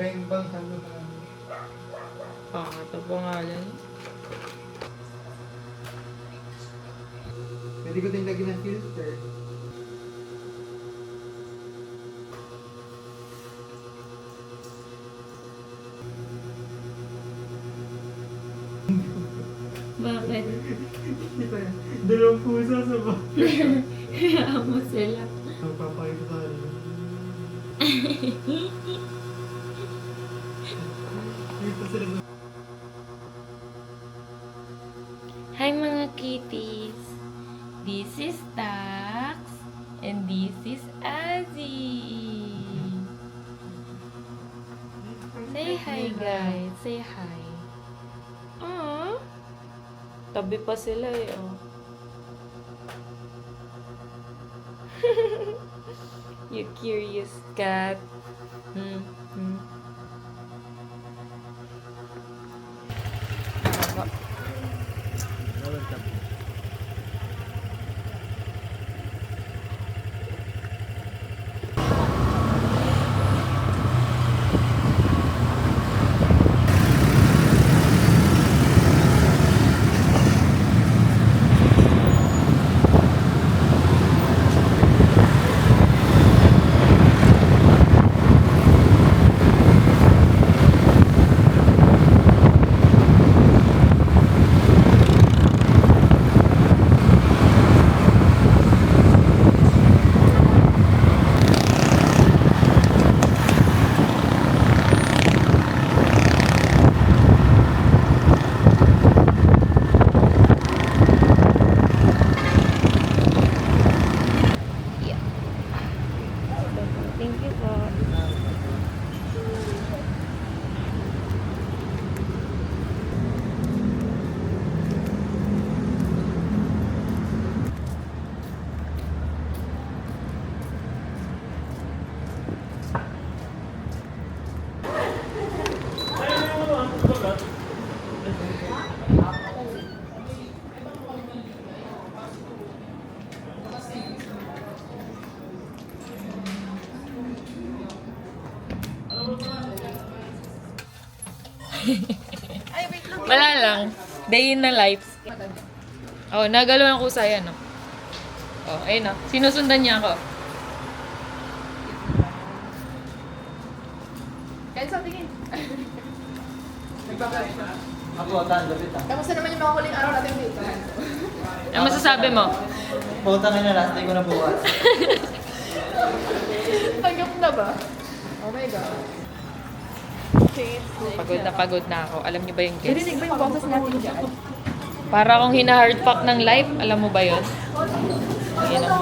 Bang Bang Hello. Ito pangalan. Pwede ko din lagyan ng filter. Bakit? Dalawang pusa sa ba? Hayaan mo sila. Magpapakita tayo. Dito sila. Hi mga kitties! This is Tax and this is Azzy. Say hi guys, say hi. Aww. Tabi pa sila eh, oh. You curious cat. Thank you po. Wala lang. Day in the life. Oh, nagalaw ng kusa yan, no? Oh, ayun, no? Sinusundan niya ako. Kahit sa tingin. Nagbablog siya. Ako, lapit ah. Kamusta naman yung mga huling araw natin dito? Ano masasabi mo? Puta na na, last day ko na bukas. Tanggap na ba? Oh my God. Pagod na ako. Alam niyo ba yung guest? Narinig ba yung boses natin dyan? Para akong hina-hardpack ng life. Alam mo ba yun? Ayan o.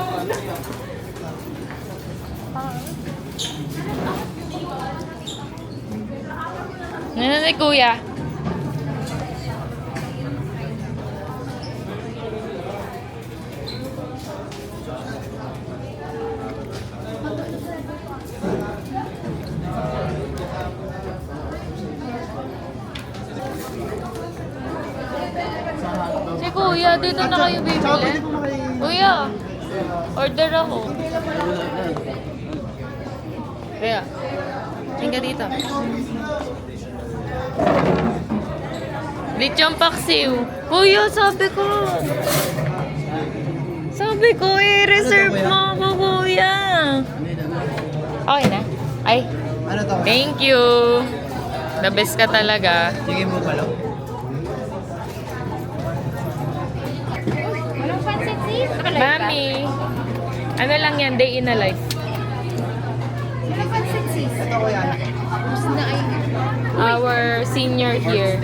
Nanay kuya. Si kuya, dito na kayo bibili. Kuya, order ako. Kuya, tingga dito. Lechon paksiw. Kuya, sabi ko. Sabi ko, reserve mo ako, kuya. Okay na. Ay, Ano to? thank you. The best ka talaga. Sige mo pala. Walang pansit sis? Mami, ano lang yan, day in a life. Walang pansit sis? Ito ko yan. Gusto na ay... Our senior here.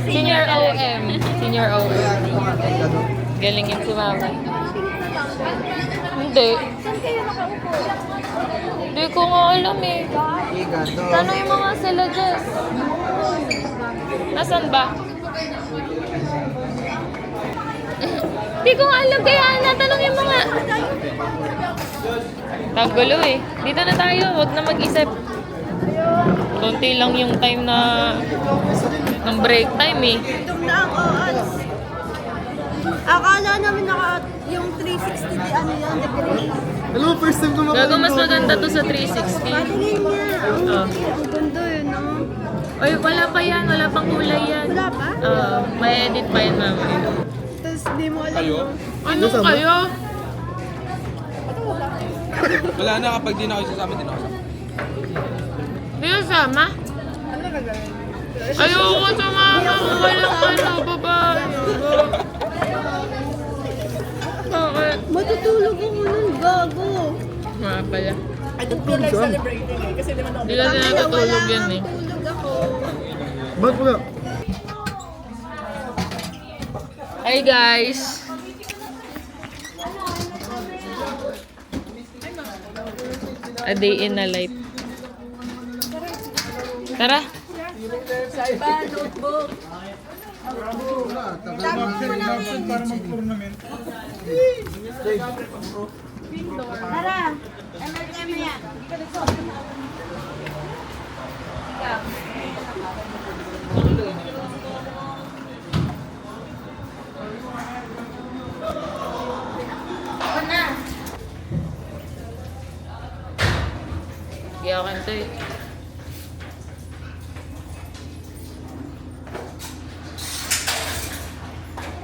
Senior OM. Senior OM. Galingin si mama. Hindi. Saan kayo nakaupo? Hindi ko nga alam eh. Tanong mo nga sila, Jess. Nasaan ba? Hindi ko nga alam kaya natanongin mo nga. Tagulo eh. Dito na tayo. Huwag na mag-isip. Konti lang yung time na ng break time eh. Ito na ang odds. Akala namin yung 360 di ano yan, degree. Alam mo, first time ko Gago, mas maganda to sa 360. Patingin niya. Oh. Ang ganda. Oy, wala pa yan. Wala pang kulay yan. Wala pa? Oo, may edit pa yan mamaya. Tapos di mo alam yung... Ano kayo? Wala na kapag di na kayo sasama, di na ako. Di ka sama? Ayoko sumama kung walang babae. Bakit? Matutulog ako nun, gago. Mga pala. I don't feel like celebrating eh. Kasi naman ako. Di kasi natutulog yan eh. Tulog ako. Ba't wala? Hi guys! A day in a life. Tara! Tara. MLM yan. Hindi ako kanto eh.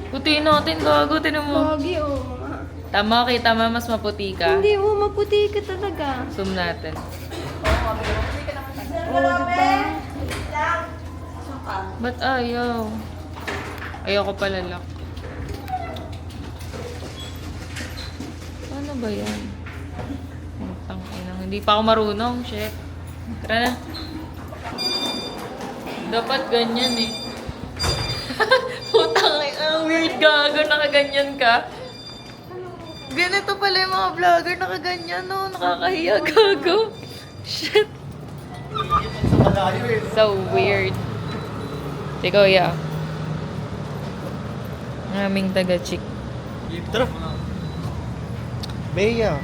Putiin natin, gago. Tinan mo. Pogi, oh. Tama, kita mo, mas maputi ka. Hindi, oh, maputi ka talaga. Zoom natin. Ba't ayaw? Ayoko pala lock. Ano ba yan? Ang inang, hindi pa ako marunong, shit. Tara na. Dapat ganyan eh. Putang ina, weird gago, nakaganyan ka. Ganito pala yung mga vlogger, nakaganyan no, nakakahiya gago. Shit. So weird. Ikaw, ya. Ang aming taga-chick. Tara. Bea.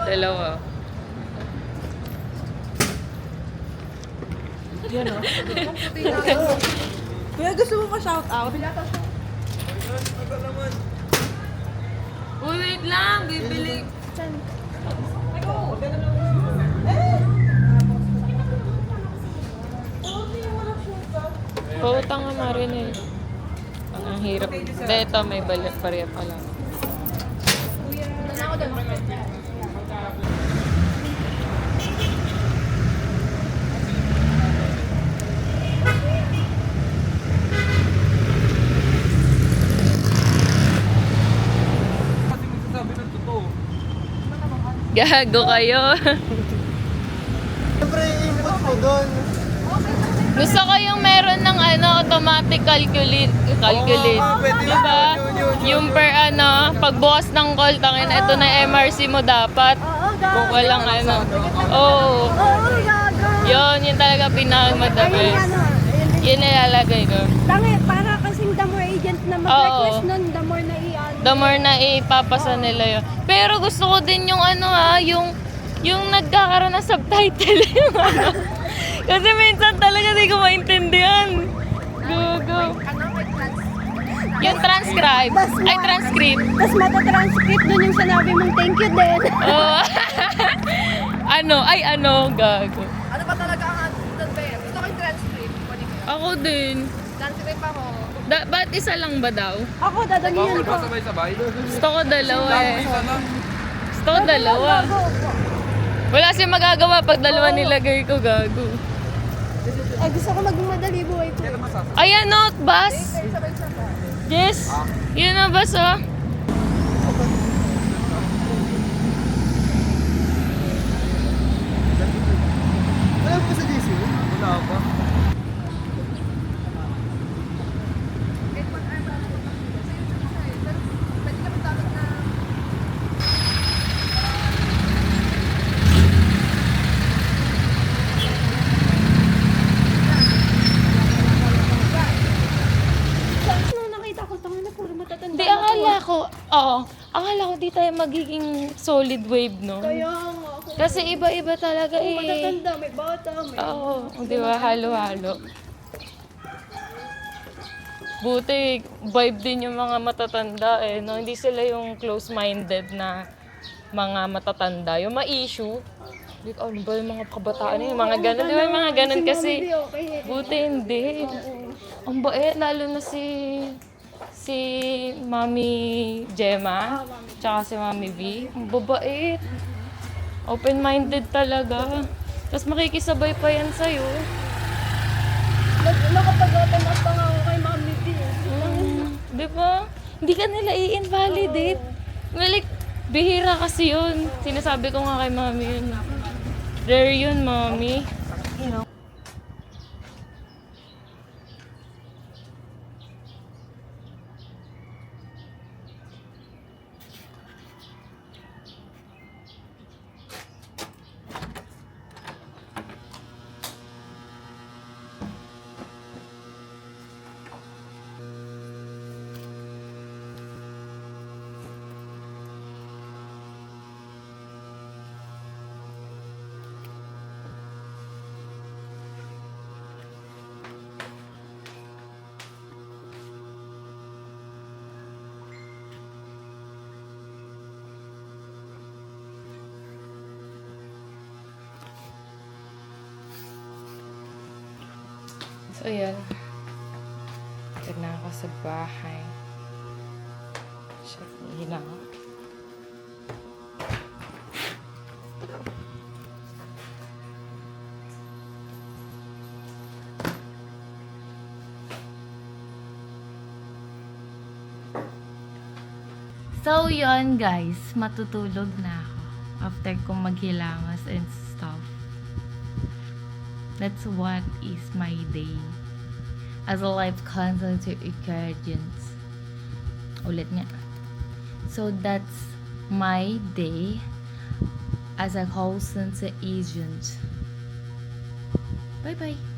Dalawa. Yan o. Kuya, gusto mo pa-shout out? Uy, wait lang, bibili. Pautang nga marin eh. Ang hirap. Hindi, ito may balat pareha pala. Kasi magsasabi ng totoo. Gago kayo. Siyempre, input mo doon. Gusto ko yung meron ng automatic calculate. Oo, pwede yun, Diba? yun. Yung per pagbukas ng call, tangin, ito na MRC mo dapat. Oo, Kung gago. walang Oo. Oo, gago. Yun the pinaka-the Ayun, best. Yun nilalagay ko. Tangi, para kasing the more agent na mag-request nun, the more na i-ano. The more na ipapasa nila yun. Pero gusto ko din yung yung nagkakaroon ng subtitle. Yung Kasi minsan talaga di ko maintindihan. Go. Yung transcribe. Ay, transcript. Tapos matatranscript dun yung sinabi mong thank you din. Oh. Gago. Ano ba talaga ang doon, be? Gusto ko yung transcript. Ako din. Transcript ako. Ba't isa lang ba daw? Ako, dadagyan Bawal ko. ba sabay-sabay? Gusto ko dalawa eh. Isa lang. Gusto ko dalawa. Wala siya magagawa pag dalawa nilagay ko, gago. Ay, gusto ko maging madali buhay ko. Ayan o, bus. Yes. Yun na, bus oh. Wala pa sa GC? Wala pa. Nung nakita ko, tanga na puro matatanda. Di, akala ko di tayo magiging solid wave, no? Kaya nga ako. Kasi iba-iba talaga Oo, eh. matatanda, may bata, may... Oo, di ba? Halo-halo. Buti, vibe din yung mga matatanda eh, no? Hindi sila yung close-minded na mga matatanda, yung ma-issue. Like, ano ba yung mga kabataan yung mga ganun, di ba yung mga ganun kasi. Buti hindi. Ang bait, lalo na si Mami Gemma, tsaka si Mami V. Ang babait. Open-minded talaga. Tapos makikisabay pa yan sa'yo. Nakapag-open up pa nga ako kay Mami D. Di ba? Hindi ka nila i-invalidate. Like, bihira kasi yun. Sinasabi ko nga kay Mami yun. Rare yun, Mami. So, ayan. Ito na ako sa bahay. Shit, hina ako. So, yun guys. Matutulog na ako. After kong maghilamas and stuff. That's what is my day. As a life content to guardians. Ulit nga. So, that's my day as a call center agent. Bye-bye.